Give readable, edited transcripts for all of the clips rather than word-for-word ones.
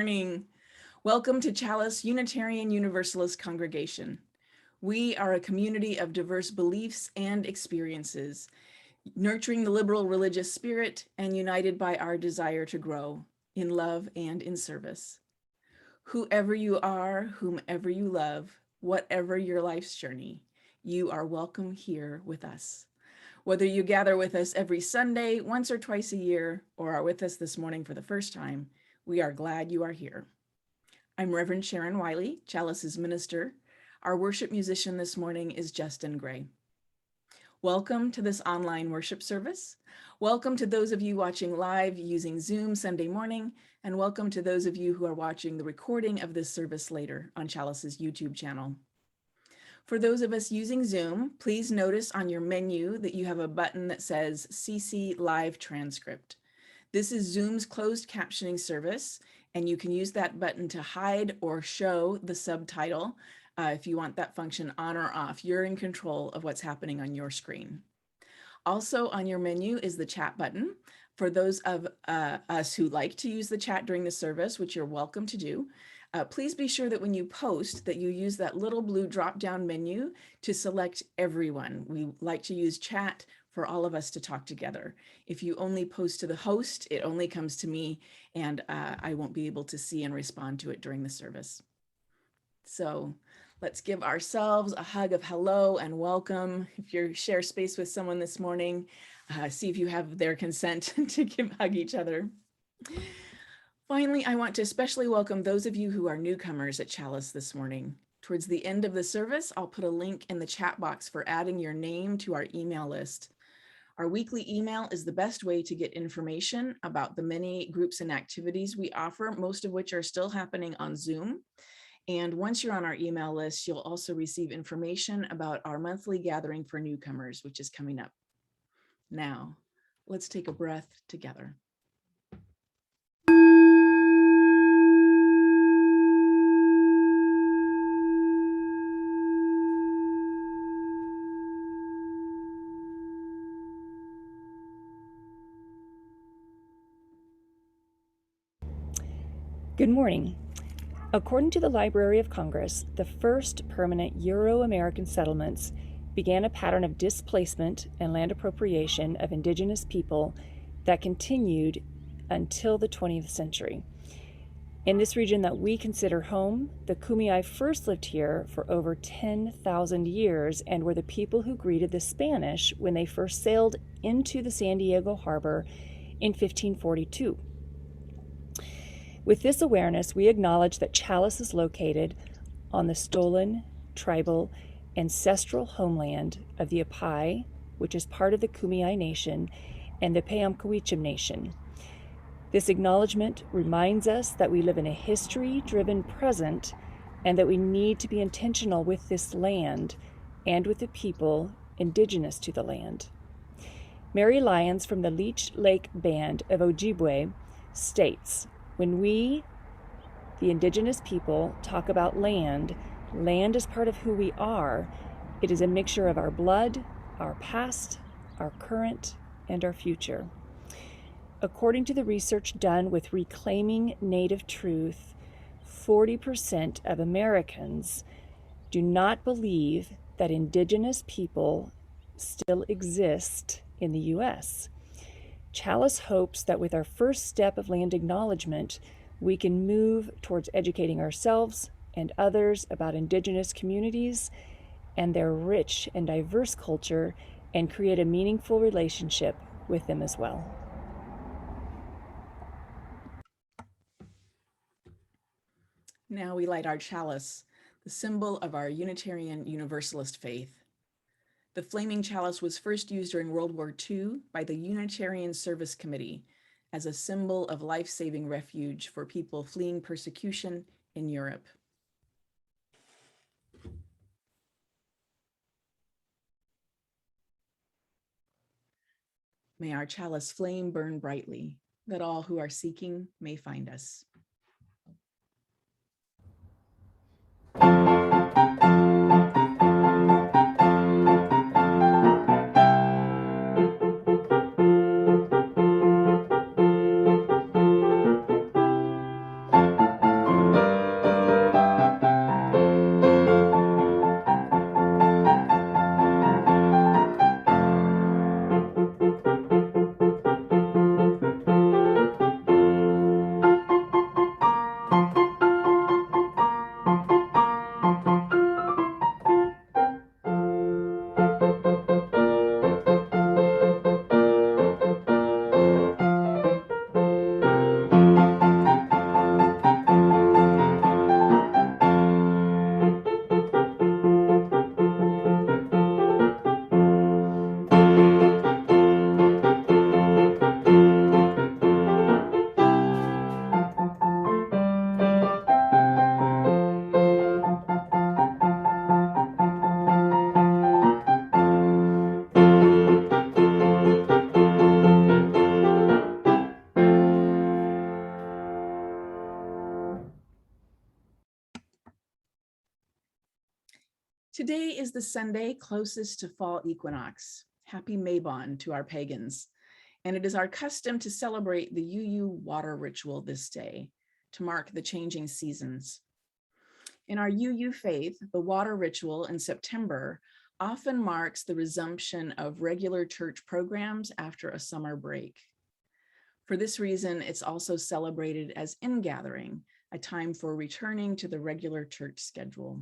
morning. Welcome to Chalice Unitarian Universalist Congregation. We are a community of diverse beliefs and experiences, nurturing the liberal religious spirit and united by our desire to grow in love and in service. Whoever you are, whomever you love, whatever your life's journey, you are welcome here with us. Whether you gather with us every Sunday, once or twice a year, or are with us this morning for the first time, we are glad you are here. I'm Reverend Sharon Wiley, Chalice's minister. Our worship musician this morning is Justin Gray. Welcome to this online worship service. Welcome to those of you watching live using Zoom Sunday morning, and welcome to those of you who are watching the recording of this service later on Chalice's YouTube channel. For those of us using Zoom, please notice on your menu that you have a button that says CC Live Transcript. This is Zoom's closed captioning service, and you can use that button to hide or show the subtitle if you want that function on or off. You're in control of what's happening on your screen. Also on your menu is the chat button. For those of us who like to use the chat during the service, which you're welcome to do, please be sure that when you post that you use that little blue drop-down menu to select everyone. We like to use chat for all of us to talk together. If you only post to the host, it only comes to me, and I won't be able to see and respond to it during the service. So let's give ourselves a hug of hello and welcome. If you share space with someone this morning, see if you have their consent to hug each other. Finally, I want to especially welcome those of you who are newcomers at Chalice this morning. Towards the end of the service, I'll put a link in the chat box for adding your name to our email list. Our weekly email is the best way to get information about the many groups and activities we offer, most of which are still happening on Zoom. And once you're on our email list, you'll also receive information about our monthly gathering for newcomers, which is coming up. Now, let's take a breath together. Good morning. According to the Library of Congress, the first permanent Euro-American settlements began a pattern of displacement and land appropriation of indigenous people that continued until the 20th century. In this region that we consider home, the Kumeyaay first lived here for over 10,000 years and were the people who greeted the Spanish when they first sailed into the San Diego harbor in 1542. With this awareness, we acknowledge that Chalice is located on the stolen, tribal, ancestral homeland of the Apai, which is part of the Kumeyaay Nation, and the Payamkawichem Nation. This acknowledgement reminds us that we live in a history-driven present and that we need to be intentional with this land and with the people indigenous to the land. Mary Lyons from the Leech Lake Band of Ojibwe states, "When we, the indigenous people, talk about land, land is part of who we are. It is a mixture of our blood, our past, our current, and our future." According to the research done with Reclaiming Native Truth, 40% of Americans do not believe that indigenous people still exist in the U.S. Chalice hopes that with our first step of land acknowledgement, we can move towards educating ourselves and others about indigenous communities and their rich and diverse culture and create a meaningful relationship with them as well. Now we light our chalice, the symbol of our Unitarian Universalist faith. The flaming chalice was first used during World War II by the Unitarian Service Committee as a symbol of life-saving refuge for people fleeing persecution in Europe. May our chalice flame burn brightly, that all who are seeking may find us. Today is the Sunday closest to fall equinox. Happy Mabon to our pagans. And it is our custom to celebrate the UU water ritual this day to mark the changing seasons. In our UU faith, the water ritual in September often marks the resumption of regular church programs after a summer break. For this reason, it's also celebrated as Ingathering, a time for returning to the regular church schedule.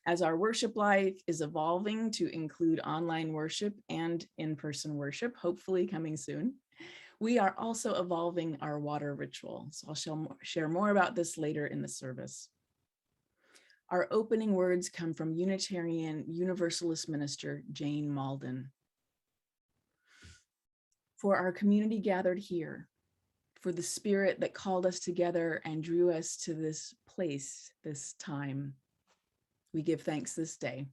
As our worship life is evolving to include online worship and in-person worship, hopefully coming soon, we are also evolving our water ritual. So I'll share more about this later in the service. Our opening words come from Unitarian Universalist minister Jane Malden. For our community gathered here, for the spirit that called us together and drew us to this place, this time, we give thanks this day.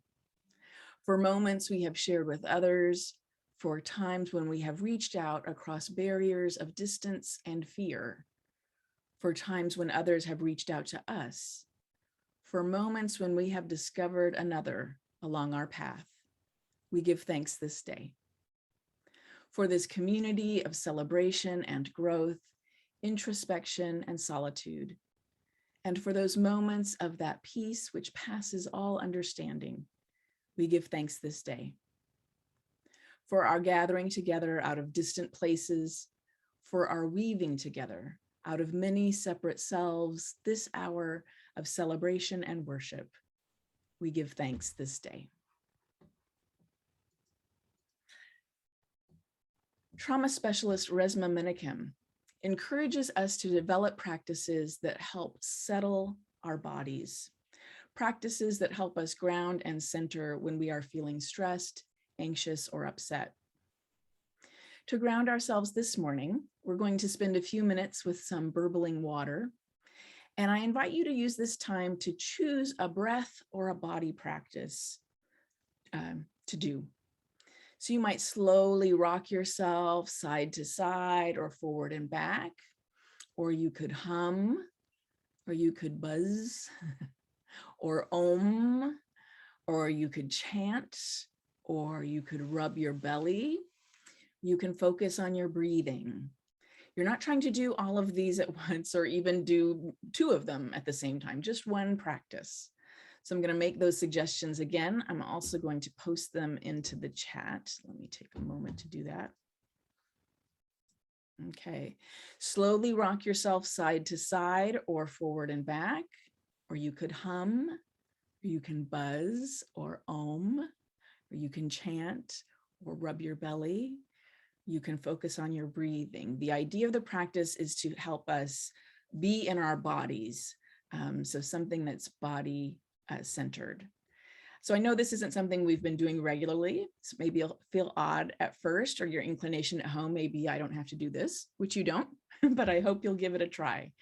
For moments we have shared with others, for times when we have reached out across barriers of distance and fear, for times when others have reached out to us, for moments when we have discovered another along our path, we give thanks this day. For this community of celebration and growth, introspection and solitude, and for those moments of that peace which passes all understanding, we give thanks this day. For our gathering together out of distant places, for our weaving together out of many separate selves, this hour of celebration and worship, we give thanks this day. Trauma specialist Resma Menakem encourages us to develop practices that help settle our bodies, practices that help us ground and center when we are feeling stressed, anxious, or upset. To ground ourselves this morning, we're going to spend a few minutes with some burbling water, and I invite you to use this time to choose a breath or a body practice to do. So you might slowly rock yourself side to side or forward and back, or you could hum, or you could buzz, or om, or you could chant, or you could rub your belly. You can focus on your breathing. You're not trying to do all of these at once or even do two of them at the same time, just one practice. So I'm going to make those suggestions again. I'm also going to post them into the chat. Let me take a moment to do that. Okay, slowly rock yourself side to side or forward and back, or you could hum, or you can buzz or om, or you can chant or rub your belly. You can focus on your breathing. The idea of the practice is to help us be in our bodies. So something that's body centered. So I know this isn't something we've been doing regularly. So maybe you'll feel odd at first, or your inclination at home, maybe I don't have to do this, which you don't, but I hope you'll give it a try.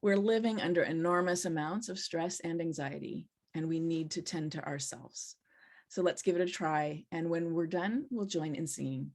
We're living under enormous amounts of stress and anxiety, and we need to tend to ourselves. So let's give it a try. And when we're done, we'll join in singing.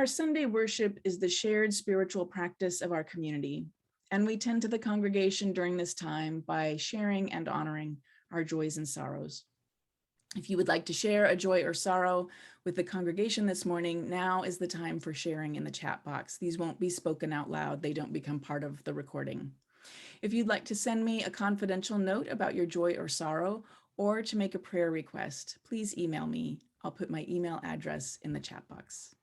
Our Sunday worship is the shared spiritual practice of our community, and we tend to the congregation during this time by sharing and honoring our joys and sorrows. If you would like to share a joy or sorrow with the congregation this morning, now is the time for sharing in the chat box. These won't be spoken out loud. They don't become part of the recording. If you'd like to send me a confidential note about your joy or sorrow, or to make a prayer request, please email me. I'll put my email address in the chat box.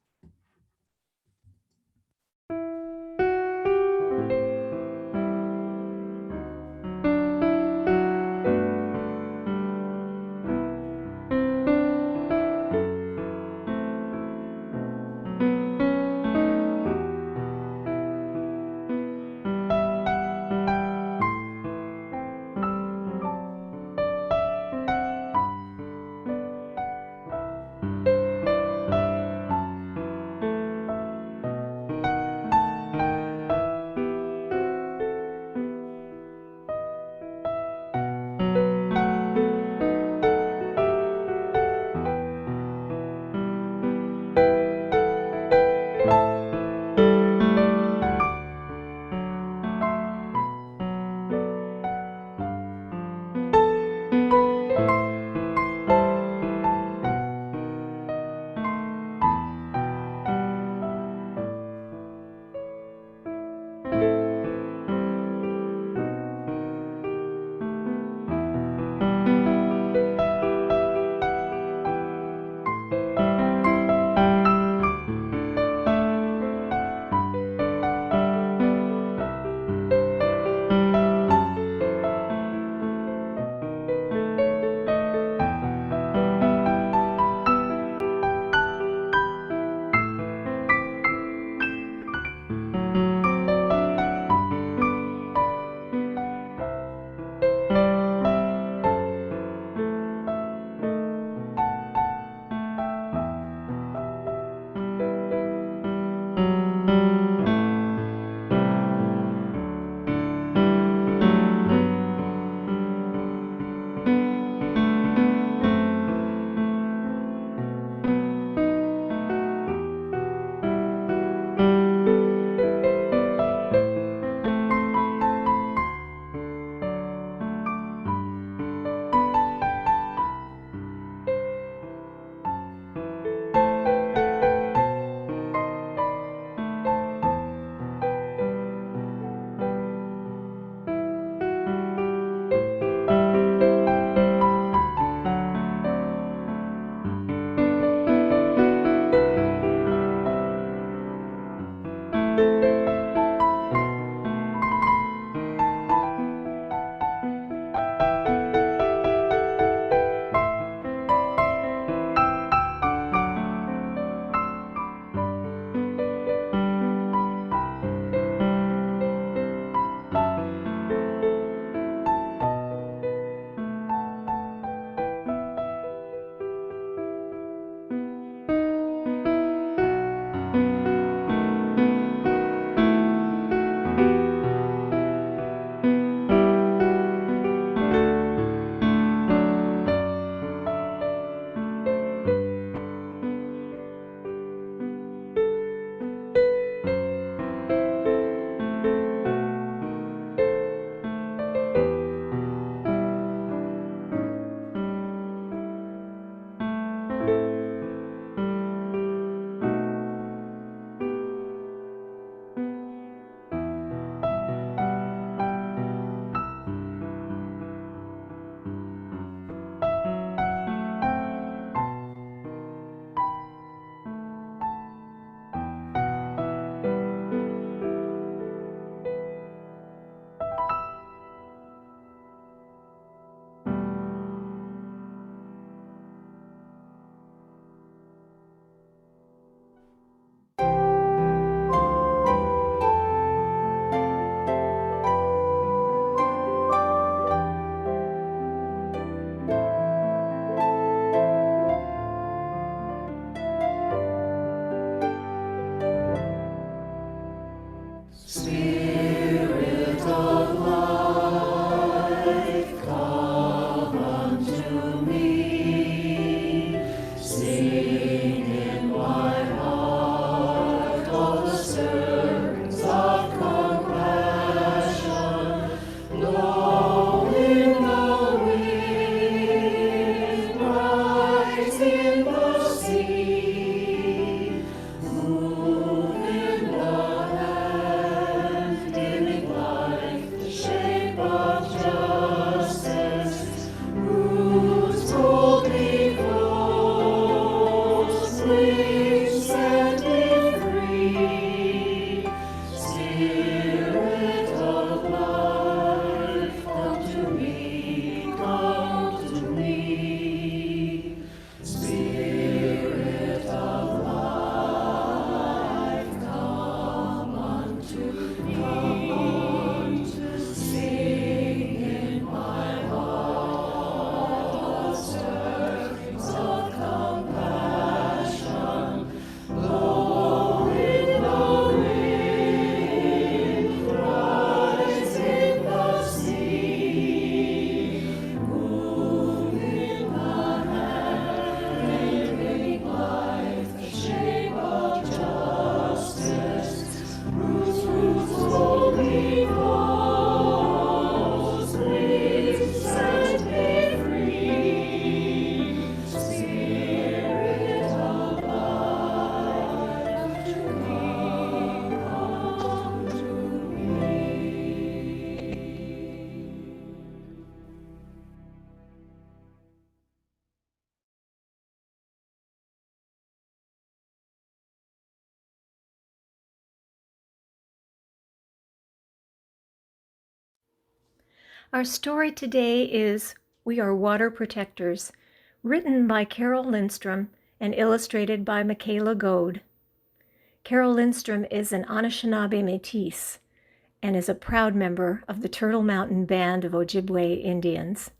Our story today is We Are Water Protectors, written by Carol Lindstrom and illustrated by Michaela Goad. Carol Lindstrom is an Anishinaabe Métis and is a proud member of the Turtle Mountain Band of Ojibwe Indians.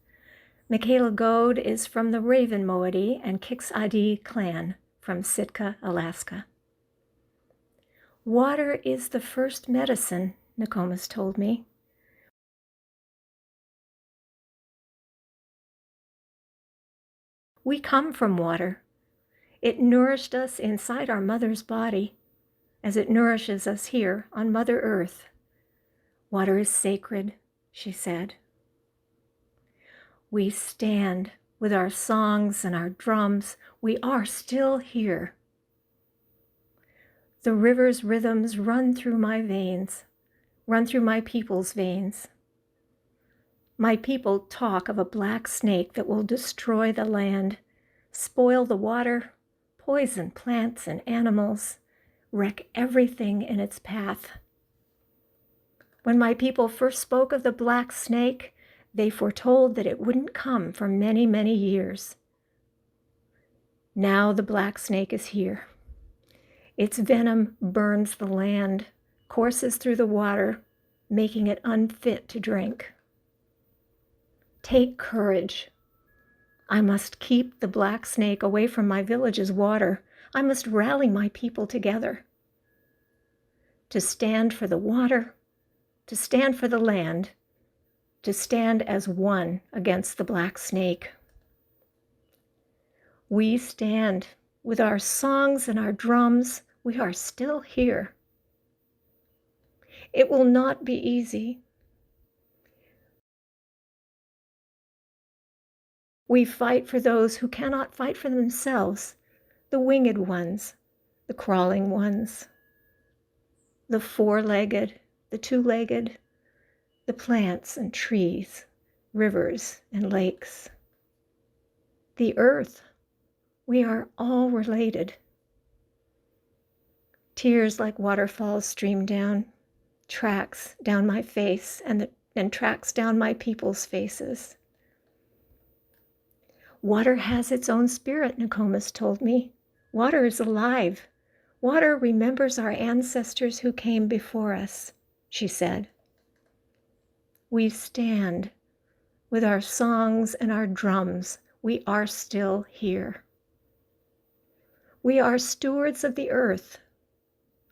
Michaela Goad is from the Raven Moiety and Kiks-Adi clan from Sitka, Alaska. Water is the first medicine, Nokomis told me. We come from water. It nourished us inside our mother's body, as it nourishes us here on Mother Earth. Water is sacred, she said. We stand with our songs and our drums. We are still here. The river's rhythms run through my veins, run through my people's veins. My people talk of a black snake that will destroy the land, spoil the water, poison plants and animals, wreck everything in its path. When my people first spoke of the black snake, they foretold that it wouldn't come for many, many years. Now the black snake is here. Its venom burns the land, courses through the water, making it unfit to drink. Take courage. I must keep the black snake away from my village's water. I must rally my people together to stand for the water, to stand for the land, to stand as one against the black snake. We stand with our songs and our drums. We are still here. It will not be easy. We fight for those who cannot fight for themselves, the winged ones, the crawling ones, the four-legged, the two-legged, the plants and trees, rivers and lakes. The earth, we are all related. Tears like waterfalls stream down, tracks down my face and tracks down my people's faces. Water has its own spirit, Nokomis told me. Water is alive. Water remembers our ancestors who came before us, she said. We stand with our songs and our drums. We are still here. We are stewards of the earth.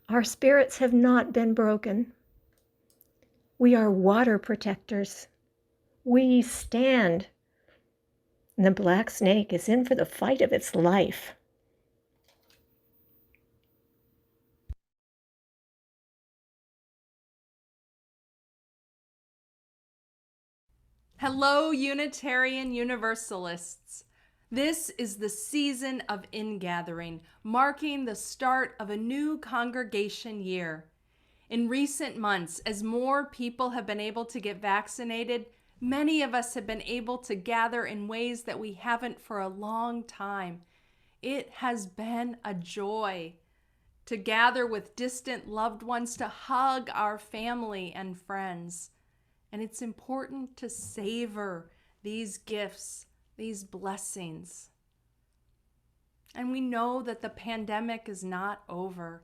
Our spirits have not been broken. We are water protectors. We stand. And the black snake is in for the fight of its life. Hello, Unitarian Universalists. This is the season of Ingathering, marking the start of a new congregation year. In recent months, as more people have been able to get vaccinated, many of us have been able to gather in ways that we haven't for a long time. It has been a joy to gather with distant loved ones, to hug our family and friends. And it's important to savor these gifts, these blessings. And we know that the pandemic is not over.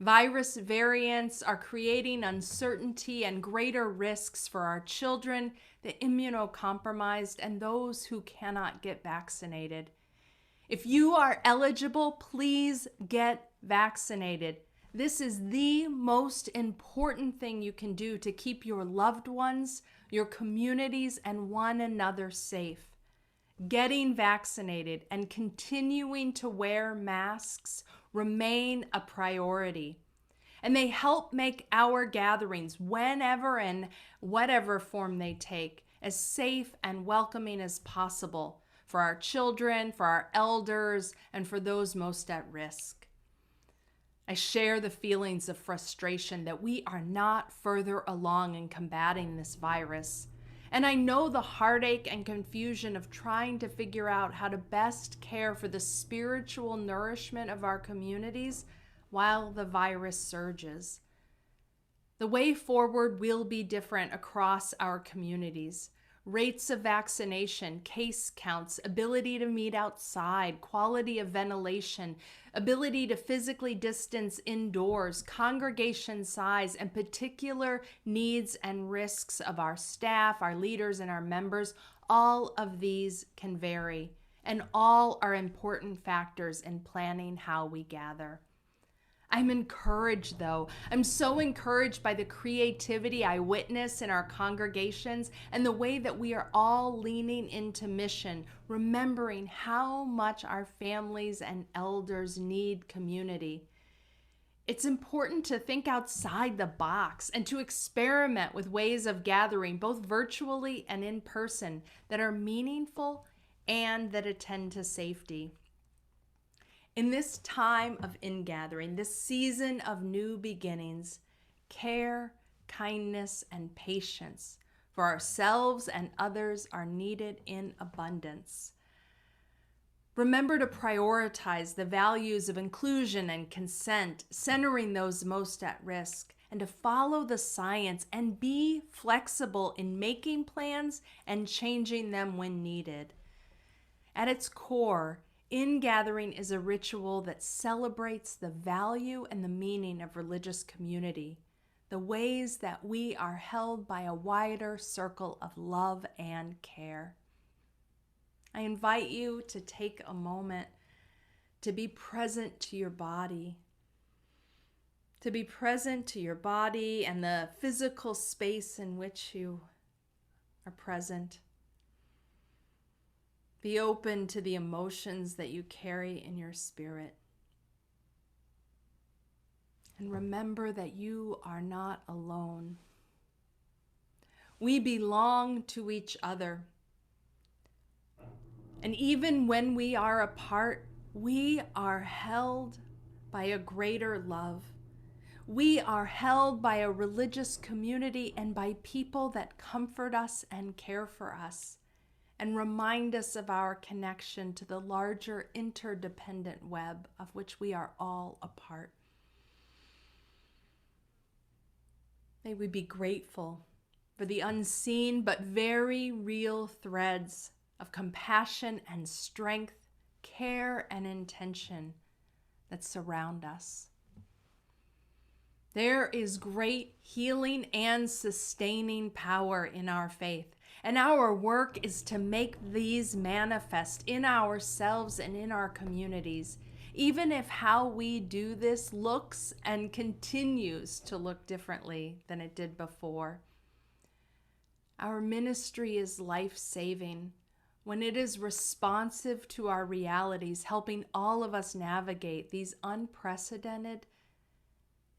Virus variants are creating uncertainty and greater risks for our children, the immunocompromised, and those who cannot get vaccinated. If you are eligible, please get vaccinated. This is the most important thing you can do to keep your loved ones, your communities, and one another safe. Getting vaccinated and continuing to wear masks remain a priority. And they help make our gatherings, whenever and whatever form they take, as safe and welcoming as possible for our children, for our elders, and for those most at risk. I share the feelings of frustration that we are not further along in combating this virus. And I know the heartache and confusion of trying to figure out how to best care for the spiritual nourishment of our communities while the virus surges. The way forward will be different across our communities. Rates of vaccination, case counts, ability to meet outside, quality of ventilation, ability to physically distance indoors, congregation size, and particular needs and risks of our staff, our leaders, and our members, all of these can vary, and all are important factors in planning how we gather. I'm encouraged, though. I'm so encouraged by the creativity I witness in our congregations and the way that we are all leaning into mission, remembering how much our families and elders need community. It's important to think outside the box and to experiment with ways of gathering, both virtually and in person, that are meaningful and that attend to safety. In this time of ingathering, this season of new beginnings, care, kindness, and patience for ourselves and others are needed in abundance. Remember to prioritize the values of inclusion and consent, centering those most at risk, and to follow the science and be flexible in making plans and changing them when needed. At its core, ingathering is a ritual that celebrates the value and the meaning of religious community, the ways that we are held by a wider circle of love and care. I invite you to take a moment to be present to your body, and the physical space in which you are present. Be open to the emotions that you carry in your spirit. And remember that you are not alone. We belong to each other. And even when we are apart, we are held by a greater love. We are held by a religious community and by people that comfort us and care for us, and remind us of our connection to the larger interdependent web of which we are all a part. May we be grateful for the unseen but very real threads of compassion and strength, care and intention that surround us. There is great healing and sustaining power in our faith. And our work is to make these manifest in ourselves and in our communities, even if how we do this looks and continues to look differently than it did before. Our ministry is life-saving when it is responsive to our realities, helping all of us navigate these unprecedented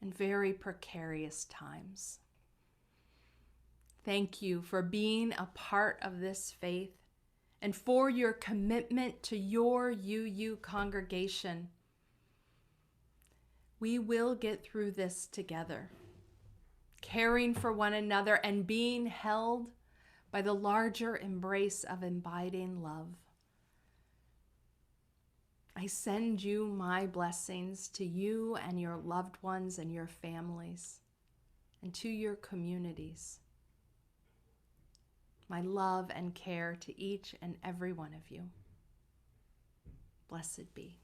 and very precarious times. Thank you for being a part of this faith and for your commitment to your UU congregation. We will get through this together, caring for one another and being held by the larger embrace of abiding love. I send you my blessings to you and your loved ones and your families and to your communities. My love and care to each and every one of you. Blessed be.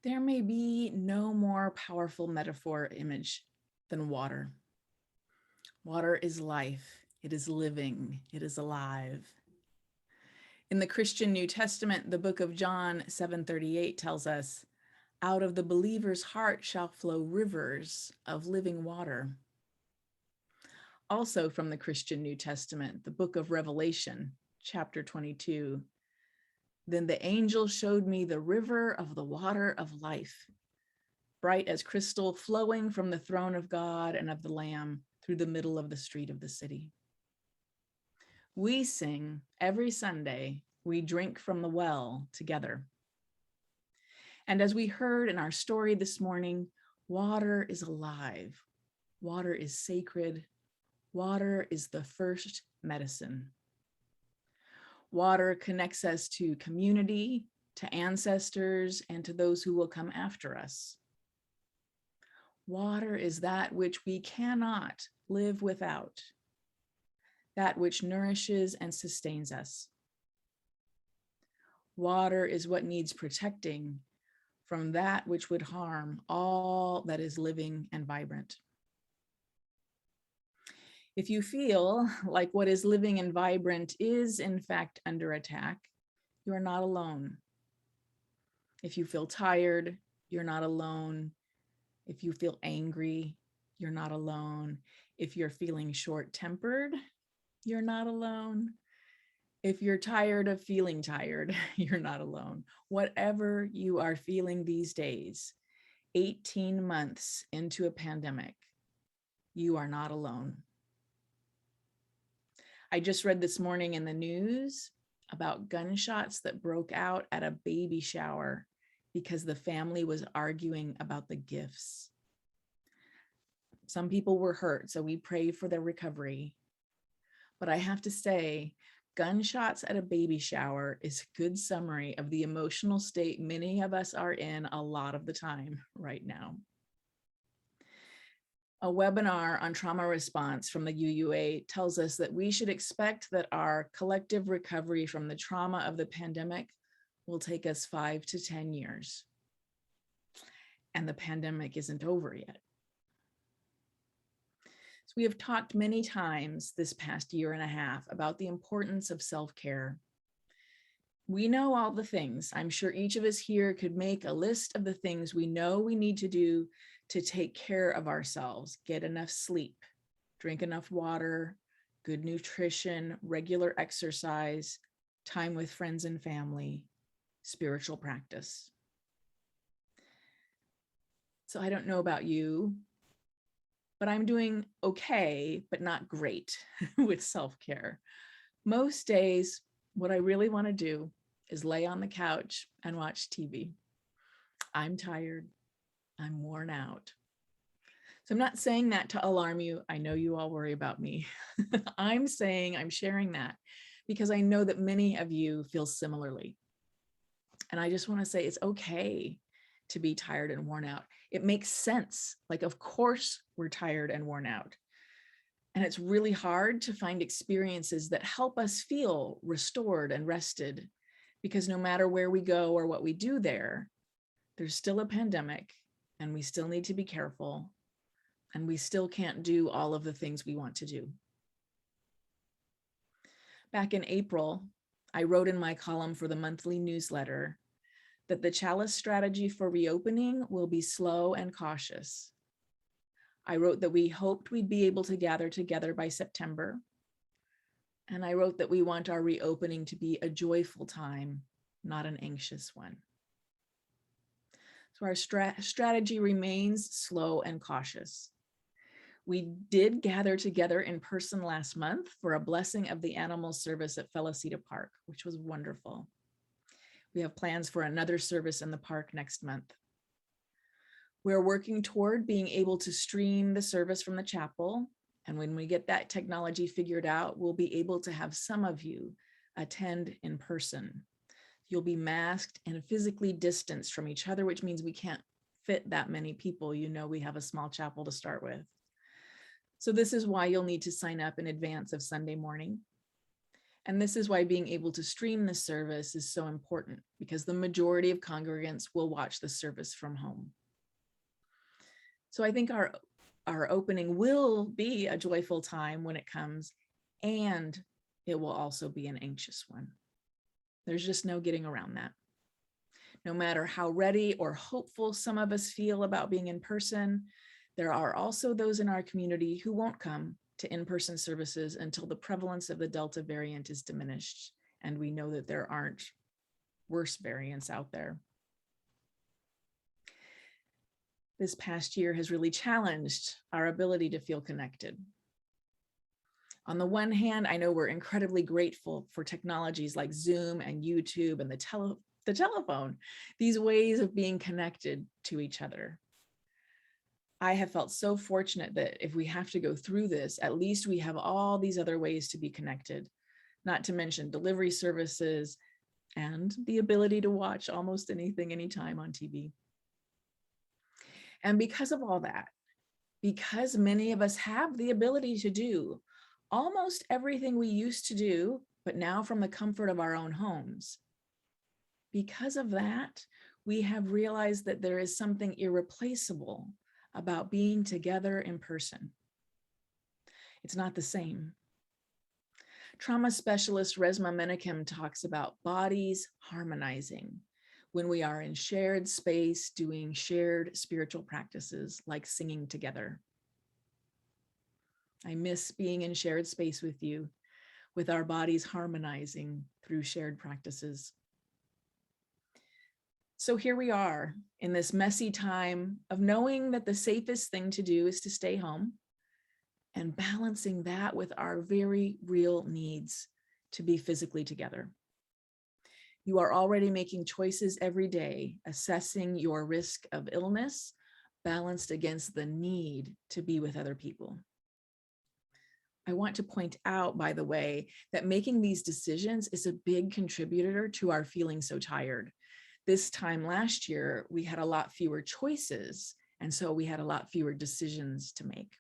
There may be no more powerful metaphor or image than water. Water is life. It is living. It is alive. In the Christian New Testament, the book of John 7:38 tells us, "Out of the believer's heart shall flow rivers of living water." Also from the Christian New Testament, the book of Revelation, chapter 22, "Then the angel showed me the river of the water of life, bright as crystal, flowing from the throne of God and of the Lamb through the middle of the street of the city." We sing every Sunday, "We drink from the well" together. And as we heard in our story this morning, water is alive. Water is sacred. Water is the first medicine. Water connects us to community, to ancestors, and to those who will come after us. Water is that which we cannot live without, that which nourishes and sustains us. Water is what needs protecting from that which would harm all that is living and vibrant. If you feel like what is living and vibrant is in fact under attack, you are not alone. If you feel tired, you're not alone. If you feel angry, you're not alone. If you're feeling short-tempered, you're not alone. If you're tired of feeling tired, you're not alone. Whatever you are feeling these days, 18 months into a pandemic, you are not alone. I just read this morning in the news about gunshots that broke out at a baby shower because the family was arguing about the gifts. Some people were hurt, so we pray for their recovery. But I have to say, gunshots at a baby shower is a good summary of the emotional state many of us are in a lot of the time right now. A webinar on trauma response from the UUA tells us that we should expect that our collective recovery from the trauma of the pandemic will take us 5 to 10 years. And the pandemic isn't over yet. So we have talked many times this past year and a half about the importance of self-care. We know all the things. I'm sure each of us here could make a list of the things we know we need to do to take care of ourselves, get enough sleep, drink enough water, good nutrition, regular exercise, time with friends and family, spiritual practice. So I don't know about you, but I'm doing okay, but not great with self-care. Most days, what I really want to do is lay on the couch and watch TV. I'm tired. I'm worn out. So I'm not saying that to alarm you. I know you all worry about me. I'm sharing that because I know that many of you feel similarly. And I just want to say it's okay to be tired and worn out. It makes sense. Like, of course, we're tired and worn out. And it's really hard to find experiences that help us feel restored and rested, because no matter where we go or what we do there's still a pandemic, and we still need to be careful, and we still can't do all of the things we want to do. Back in April, I wrote in my column for the monthly newsletter that the Chalice strategy for reopening will be slow and cautious. I wrote that we hoped we'd be able to gather together by September. And I wrote that we want our reopening to be a joyful time, not an anxious one. So our strategy remains slow and cautious. We did gather together in person last month for a blessing of the animal service at Felicita Park, which was wonderful. We have plans for another service in the park next month. We're working toward being able to stream the service from the chapel. And when we get that technology figured out, we'll be able to have some of you attend in person. You'll be masked and physically distanced from each other, which means we can't fit that many people. You know, we have a small chapel to start with. So this is why you'll need to sign up in advance of Sunday morning. And this is why being able to stream the service is so important, because the majority of congregants will watch the service from home. So I think our opening will be a joyful time when it comes, and it will also be an anxious one. There's just no getting around that. No matter how ready or hopeful some of us feel about being in person, there are also those in our community who won't come to in-person services until the prevalence of the Delta variant is diminished, and we know that there aren't worse variants out there. This past year has really challenged our ability to feel connected. On the one hand, I know we're incredibly grateful for technologies like Zoom and YouTube and the telephone, these ways of being connected to each other. I have felt so fortunate that if we have to go through this, at least we have all these other ways to be connected, not to mention delivery services and the ability to watch almost anything, anytime on TV. And because of all that, because many of us have the ability to do almost everything we used to do, but now from the comfort of our own homes, because of that, we have realized that there is something irreplaceable about being together in person. It's not the same. Trauma specialist Resmaa Menakem talks about bodies harmonizing when we are in shared space doing shared spiritual practices like singing together. I miss being in shared space with you, with our bodies harmonizing through shared practices. So here we are in this messy time of knowing that the safest thing to do is to stay home, and balancing that with our very real needs to be physically together. You are already making choices every day, assessing your risk of illness, balanced against the need to be with other people. I want to point out, by the way, that making these decisions is a big contributor to our feeling so tired. This time last year, we had a lot fewer choices, and so we had a lot fewer decisions to make.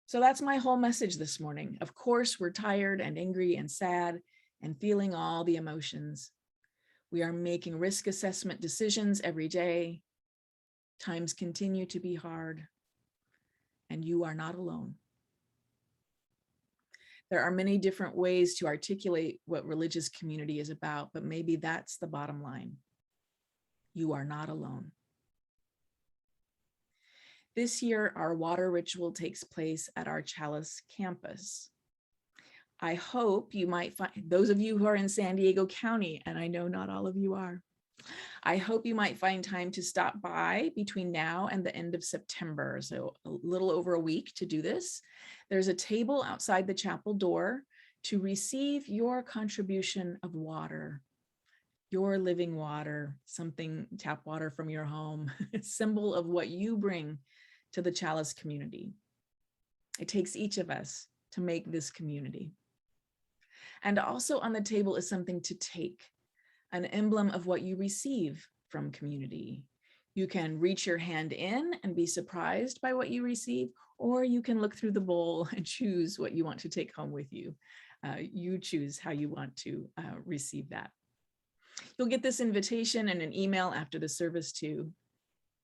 So that's my whole message this morning. Of course, we're tired and angry and sad and feeling all the emotions. We are making risk assessment decisions every day. Times continue to be hard, and you are not alone. There are many different ways to articulate what religious community is about, but maybe that's the bottom line. You are not alone. This year, our water ritual takes place at our Chalice campus. I hope you might find, those of you who are in San Diego County, and I know not all of you are, I hope you might find time to stop by between now and the end of September, so a little over a week to do this. There's a table outside the chapel door to receive your contribution of water, your living water, something, tap water from your home, a symbol of what you bring to the Chalice community. It takes each of us to make this community. And also on the table is something to take, an emblem of what you receive from community. You can reach your hand in and be surprised by what you receive, or you can look through the bowl and choose what you want to take home with you. You choose how you want to receive that. You'll get this invitation and an email after the service too.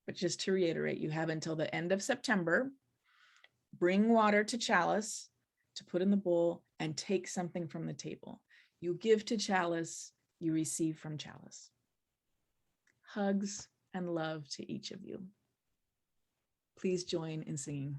But just to reiterate, you have until the end of September. Bring water to Chalice to put in the bowl and take something from the table. You give to Chalice, you receive from Chalice. Hugs and love to each of you. Please join in singing.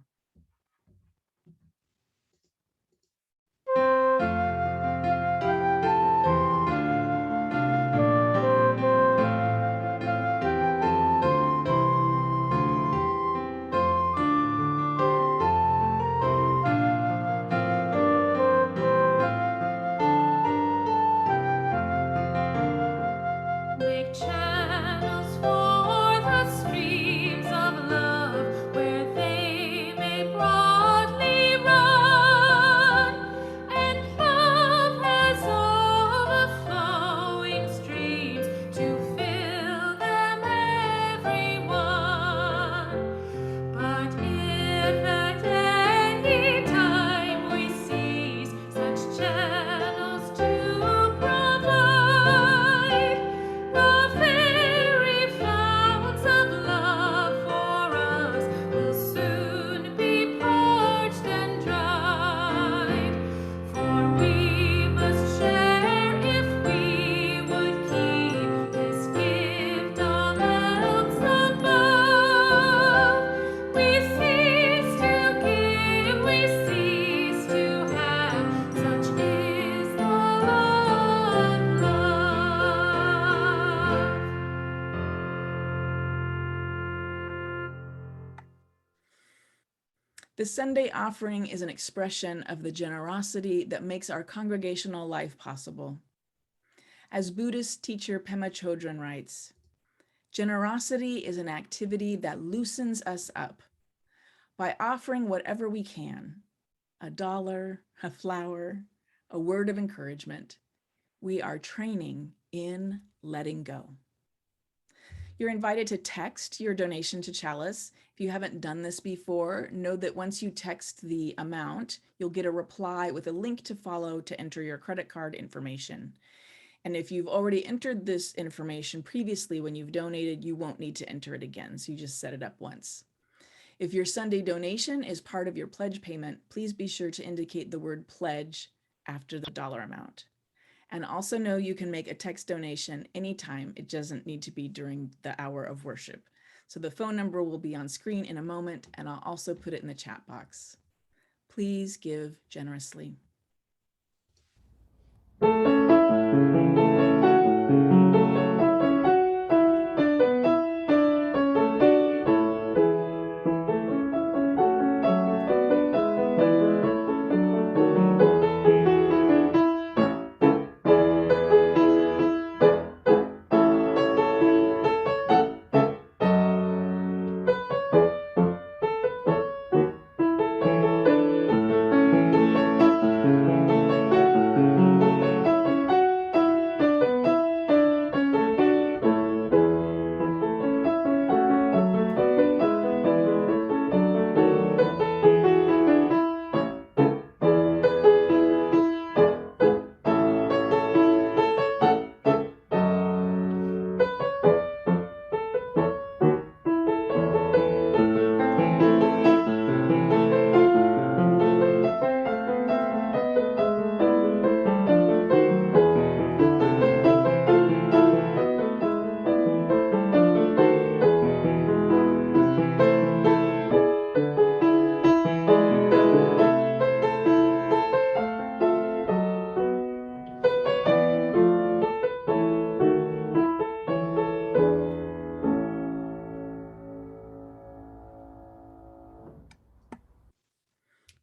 Make channels for the streams of love where they may broadly run, and love has overflowing streams to fill them everyone. But if at any time we seize such channels to provide, the very fountains of love for us will soon be parched and dried. For we must share if we would keep this gift of elves above. We cease to give, we cease to have, such is the law of love. The Sunday offering is an expression of the generosity that makes our congregational life possible. As Buddhist teacher Pema Chodron writes, Generosity is an activity that loosens us up. By offering whatever we can, $1, a flower, a word of encouragement, we are training in letting go. You're invited to text your donation to Chalice. If you haven't done this before, know that once you text the amount, you'll get a reply with a link to follow to enter your credit card information. And if you've already entered this information previously when you've donated, you won't need to enter it again. So you just set it up once. If your Sunday donation is part of your pledge payment, please be sure to indicate the word pledge after the dollar amount. And also know you can make a text donation anytime. It doesn't need to be during the hour of worship. So the phone number will be on screen in a moment, and I'll also put it in the chat box. Please give generously.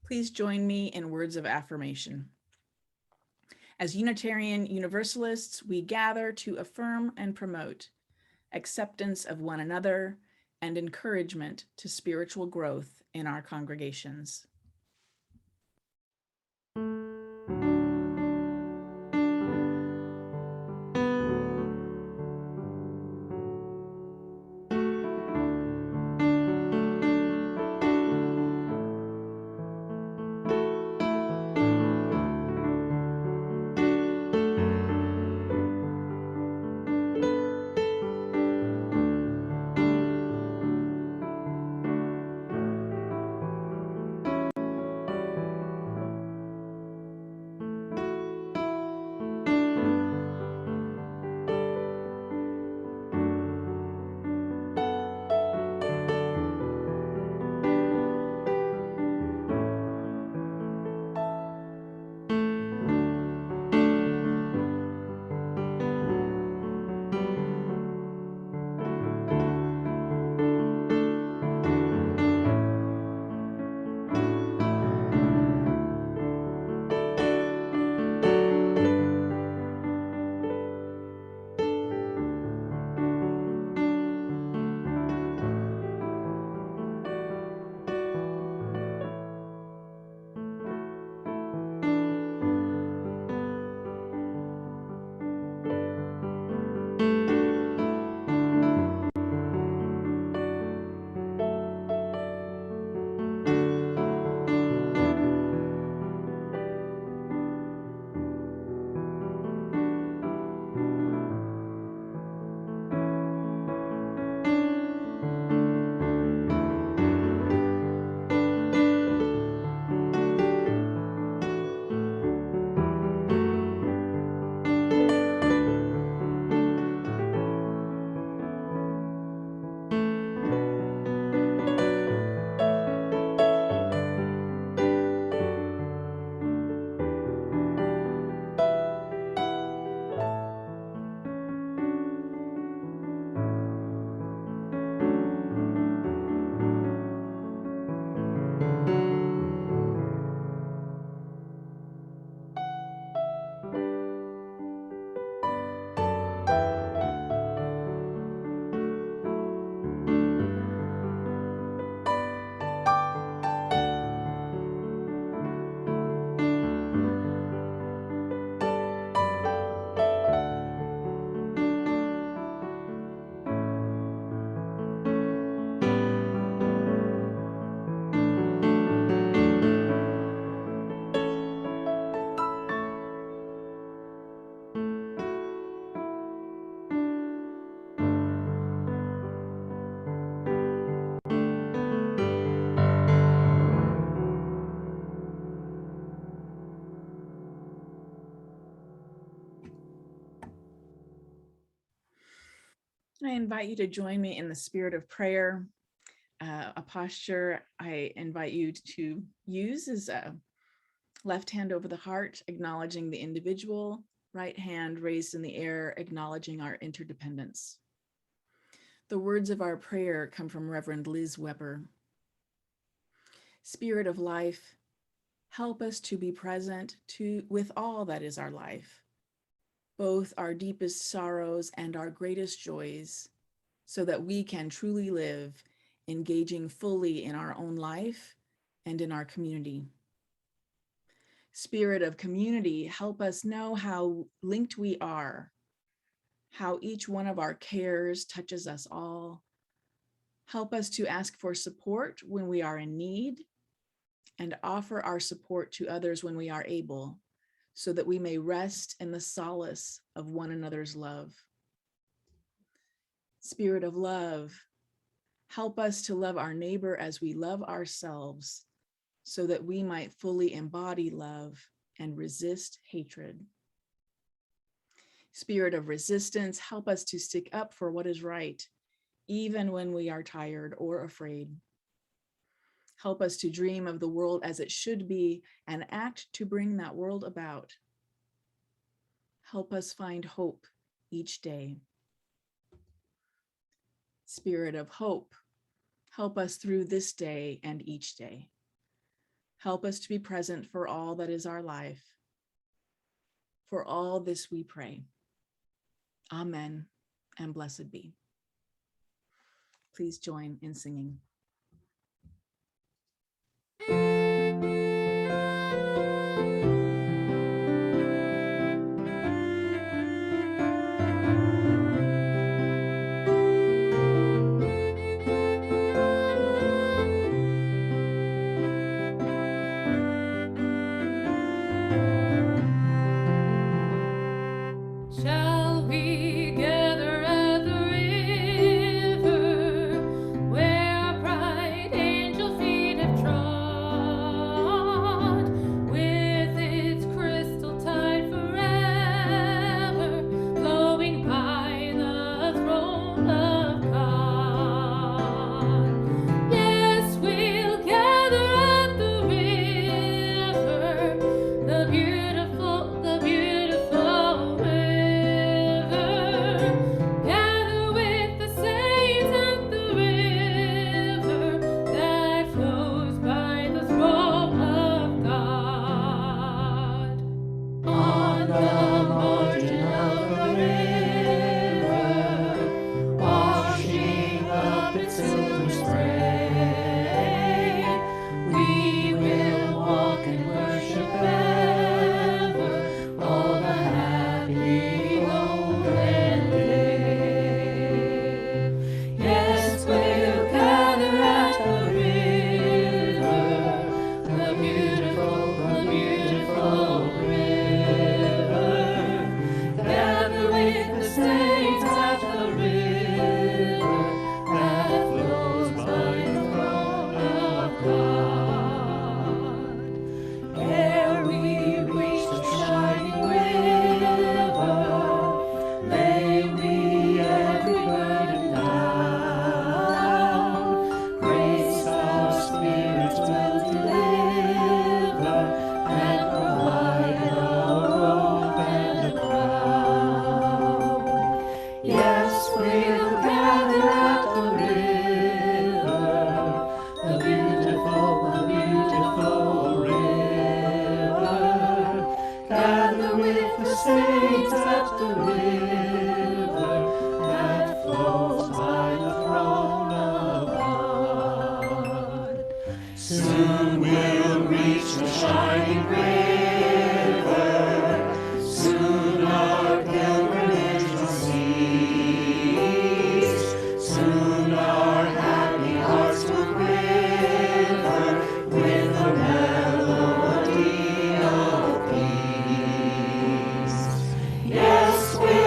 Please join me in words of affirmation. As Unitarian Universalists, we gather to affirm and promote acceptance of one another and encouragement to spiritual growth in our congregations. I invite you to join me in the spirit of prayer. A posture I invite you to use is a left hand over the heart, acknowledging the individual, right hand raised in the air, acknowledging our interdependence. The words of our prayer come from Reverend Liz Weber. Spirit of life, help us to be present with all that is our life, both our deepest sorrows and our greatest joys, so that we can truly live, engaging fully in our own life and in our community. Spirit of community, help us know how linked we are, how each one of our cares touches us all. Help us to ask for support when we are in need and offer our support to others when we are able, so that we may rest in the solace of one another's love. Spirit of love, help us to love our neighbor as we love ourselves, so that we might fully embody love and resist hatred. Spirit of resistance, help us to stick up for what is right, even when we are tired or afraid. Help us to dream of the world as it should be and act to bring that world about. Help us find hope each day. Spirit of hope, help us through this day and each day. Help us to be present for all that is our life. For all this we pray. Amen, and blessed be. Please join in singing. Shall we gather at the river where bright angel feet have trod, with its crystal tide forever flowing by the throne of God? Yes, we'll gather at the river, the beautiful river. Gather with the saints at the river that flows by the throne of God. On the margin of the river, washing up its silver spray, we will walk and worship ever all the happy golden day. Yes, we'll gather at the river, the beautiful river. Gather with the saints at the river that flows by the throne of God. Ere we reach the shining river, lay we every burden down. Grace our spirits will deliver and provide a robe and a crown. Yes, we'll gather at the river, the beautiful river. Gather with the saints at the river that flows by the throne of God. Soon we'll reach the shining river. Soon our pilgrimage will cease. Soon our happy hearts will quiver with a melody of peace. Yes, we'll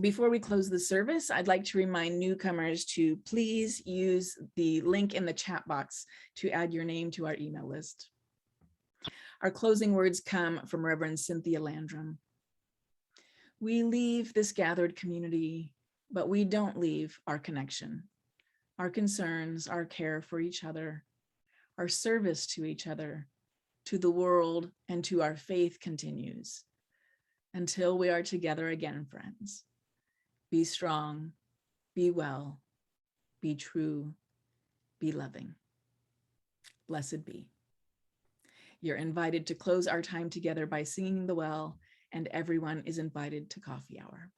Before we close the service, I'd like to remind newcomers to please use the link in the chat box to add your name to our email list. Our closing words come from Reverend Cynthia Landrum. We leave this gathered community, but we don't leave our connection, our concerns, our care for each other, our service to each other, to the world, and to our faith continues until we are together again, friends. Be strong, be well, be true, be loving. Blessed be. You're invited to close our time together by singing the well, and everyone is invited to coffee hour.